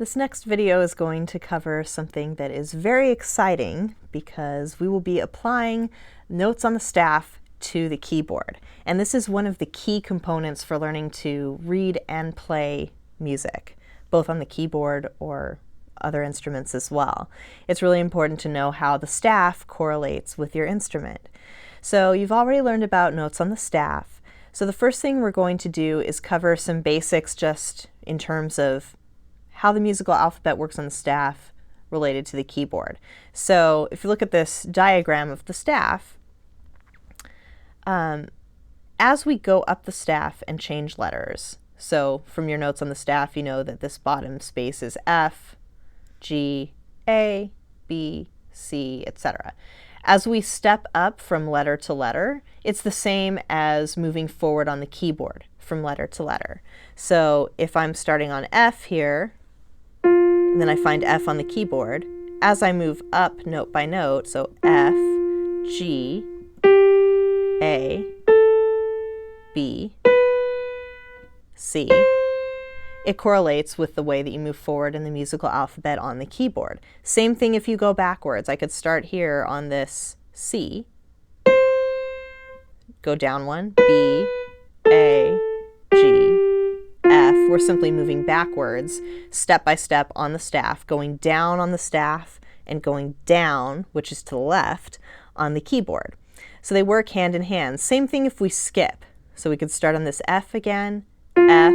This next video is going to cover something that is very exciting because we will be applying notes on the staff to the keyboard. And this is one of the key components for learning to read and play music, both on the keyboard or other instruments as well. It's really important to know how the staff correlates with your instrument. So you've already learned about notes on the staff. So the first thing we're going to do is cover some basics just in terms of how the musical alphabet works on the staff related to the keyboard. So if you look at this diagram of the staff, as we go up the staff and change letters, so from your notes on the staff, you know that this bottom space is F, G, A, B, C, etc. As we step up from letter to letter, it's the same as moving forward on the keyboard from letter to letter. So if I'm starting on F here, and then I find F on the keyboard, as I move up note by note, so F, G, A, B, C, it correlates with the way that you move forward in the musical alphabet on the keyboard. Same thing if you go backwards. I could start here on this C, go down one, B, A, G, F. We're simply moving backwards, step by step on the staff, going down on the staff and going down, which is to the left, on the keyboard. So they work hand in hand. Same thing if we skip. So we could start on this F again, F,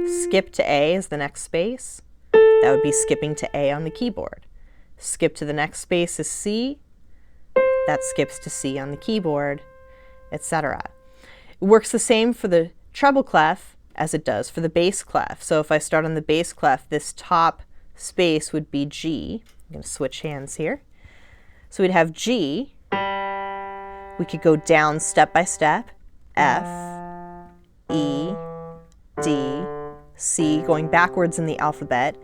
skip to A is the next space. That would be skipping to A on the keyboard. Skip to the next space is C. That skips to C on the keyboard, etc. It works the same for the treble clef as it does for the bass clef. So if I start on the bass clef, this top space would be G. I'm going to switch hands here. So we'd have G. We could go down step by step, F, E, D, C, going backwards in the alphabet,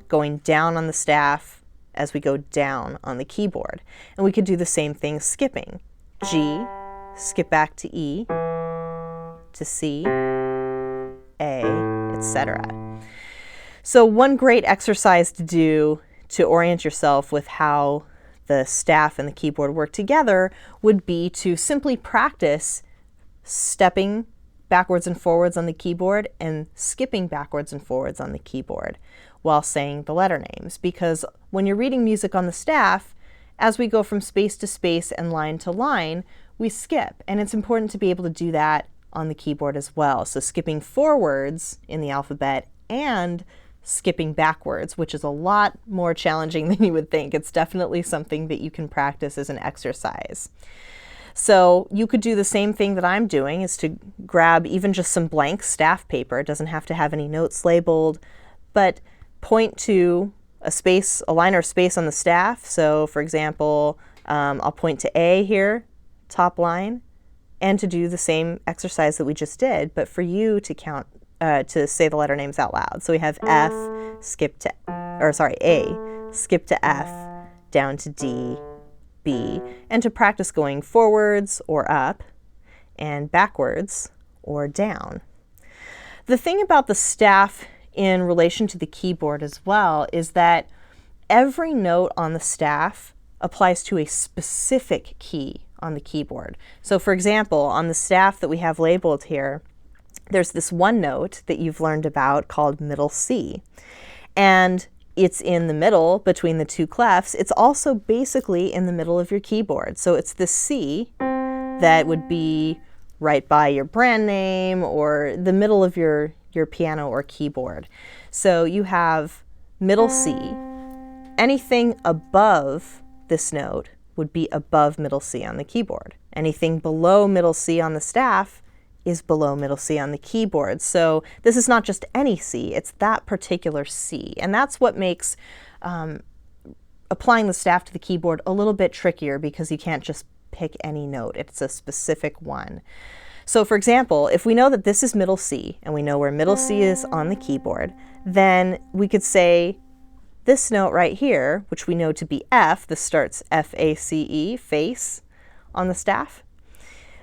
going down on the staff as we go down on the keyboard. And we could do the same thing skipping. G, skip back to E, to C, A, etc. So one great exercise to do to orient yourself with how the staff and the keyboard work together would be to simply practice stepping backwards and forwards on the keyboard and skipping backwards and forwards on the keyboard while saying the letter names. Because when you're reading music on the staff, as we go from space to space and line to line, we skip. And it's important to be able to do that on the keyboard as well. So skipping forwards in the alphabet and skipping backwards, which is a lot more challenging than you would think. It's definitely something that you can practice as an exercise. So you could do the same thing that I'm doing, is to grab even just some blank staff paper. It doesn't have to have any notes labeled, but point to a space, a line or space on the staff. So for example, I'll point to A here, top line, and to do the same exercise that we just did, but for you to count, to say the letter names out loud. So we have F, skip to, or sorry, A, skip to F, down to D, B, and to practice going forwards or up and backwards or down. The thing about the staff in relation to the keyboard as well is that every note on the staff applies to a specific key on the keyboard. So for example, on the staff that we have labeled here, there's this one note that you've learned about called middle C. And it's in the middle between the two clefs. It's also basically in the middle of your keyboard. So it's the C that would be right by your brand name or the middle of your piano or keyboard. So you have middle C. Anything above this note would be above middle C on the keyboard. Anything below middle C on the staff is below middle C on the keyboard. So this is not just any C, it's that particular C. And that's what makes applying the staff to the keyboard a little bit trickier, because you can't just pick any note. It's a specific one. So for example, if we know that this is middle C and we know where middle C is on the keyboard, then we could say this note right here, which we know to be F, this starts F-A-C-E, face, on the staff.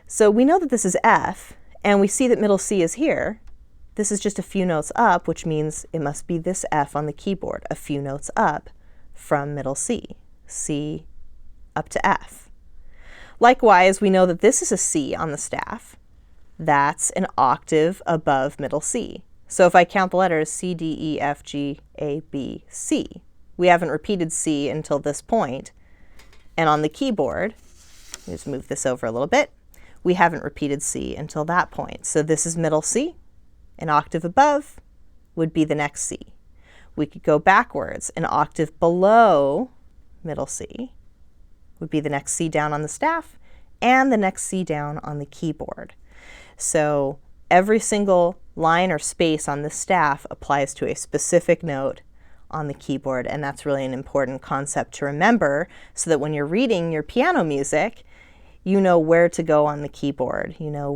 So we know that this is F, and we see that middle C is here. this is just a few notes up, which means it must be this F on the keyboard, a few notes up from middle C, C up to F. Likewise, we know that this is a C on the staff. That's an octave above middle C. So if I count the letters C, D, E, F, G, A, B, C, we haven't repeated C until this point. And on the keyboard, just move this over a little bit, we haven't repeated C until that point. So this is middle C. An octave above would be the next C. We could go backwards. An octave below middle C would be the next C down on the staff and the next C down on the keyboard. So every single line or space on the staff applies to a specific note on the keyboard, and that's really an important concept to remember so that when you're reading your piano music, you know where to go on the keyboard. You know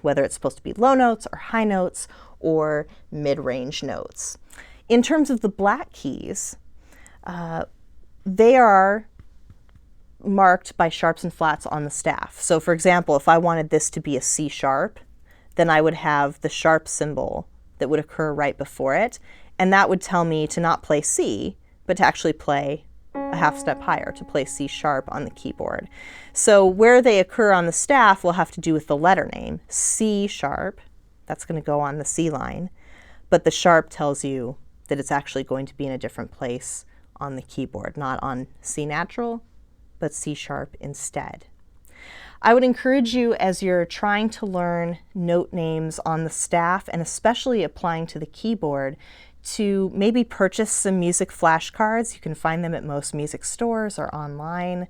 whether it's supposed to be low notes or high notes or mid-range notes. In terms of the black keys, they are marked by sharps and flats on the staff. So for example, if I wanted this to be a C sharp, then I would have the sharp symbol that would occur right before it, and that would tell me to not play C, but to actually play a half step higher, to play C sharp on the keyboard. So where they occur on the staff will have to do with the letter name. C sharp, that's going to go on the C line, but the sharp tells you that it's actually going to be in a different place on the keyboard, not on C natural, but C sharp instead. I would encourage you, as you're trying to learn note names on the staff and especially applying to the keyboard, to maybe purchase some music flashcards. You can find them at most music stores or online.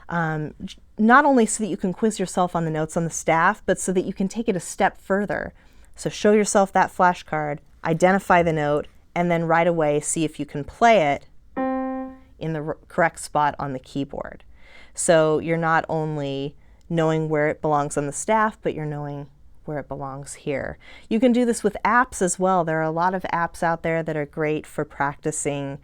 Not only so that you can quiz yourself on the notes on the staff, but so that you can take it a step further. So show yourself that flashcard, identify the note, and then right away see if you can play it in the correct spot on the keyboard. So you're not only knowing where it belongs on the staff, but you're knowing where it belongs here. You can do this with apps as well. There are a lot of apps out there that are great for practicing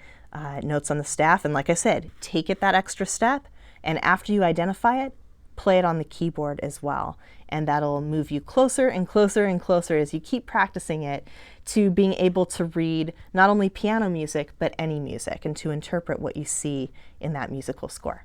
notes on the staff. And like I said, take it that extra step, and after you identify it, play it on the keyboard as well. And that'll move you closer and closer and closer as you keep practicing it to being able to read not only piano music, but any music, and to interpret what you see in that musical score.